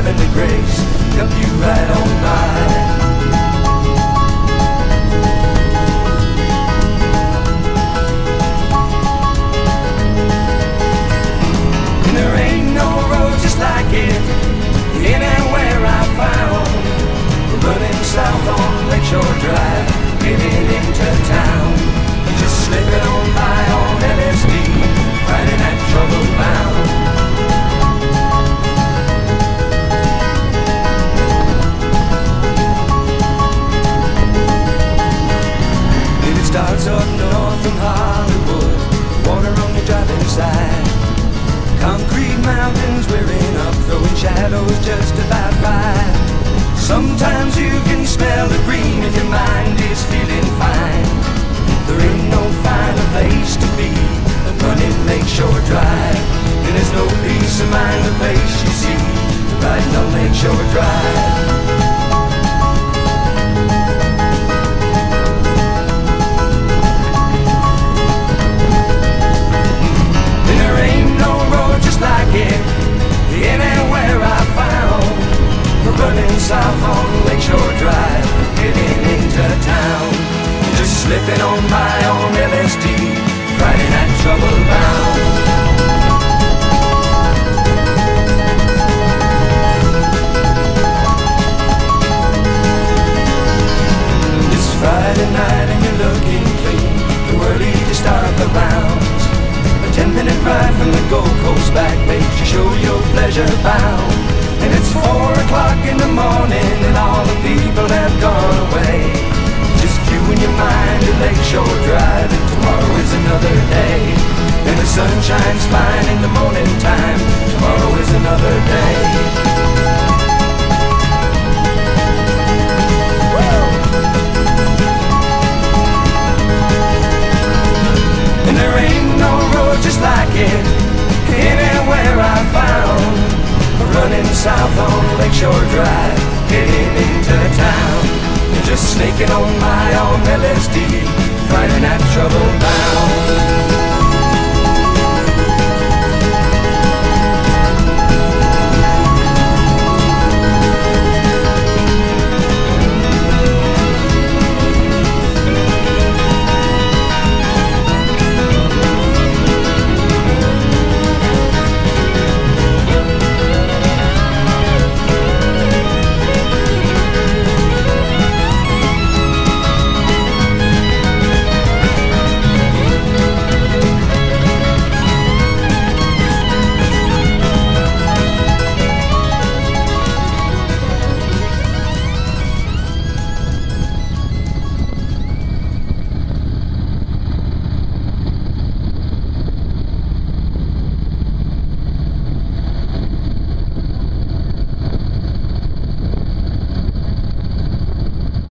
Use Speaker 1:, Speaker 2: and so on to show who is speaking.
Speaker 1: heavenly grace help you right on by. Like it anywhere I found. We're running south on Lakeshore Drive, getting into town, just slipping on by on LSD, Friday night trouble bound. It starts up north from Hollywood, water on the driving side, concrete mountains rearing up, throwing shadows just about by. Sometimes you can smell the green if your mind is feeling fine. There ain't no finer place to be than running Lakeshore Drive, and there's no peace of mind the place you see riding on Lakeshore Drive. Like it anywhere I found. We're running south on Lakeshore Drive, getting into town, just slipping on by on LSD, Friday night trouble bound. It's Friday night and you're looking clean, too early to start the rounds. 10-minute ride from the Gold Coast back makes you show your pleasure bound. And it's 4 o'clock in the morning and all the people have gone away. Just you and your mind at Lakeshore Drive, and tomorrow is another day. And the sun shines fine in the morning time, tomorrow is another day. And there ain't no road just like it anywhere I found. Running south on Lakeshore Drive, getting into town, just snaking on by on LSD, Friday night trouble bound.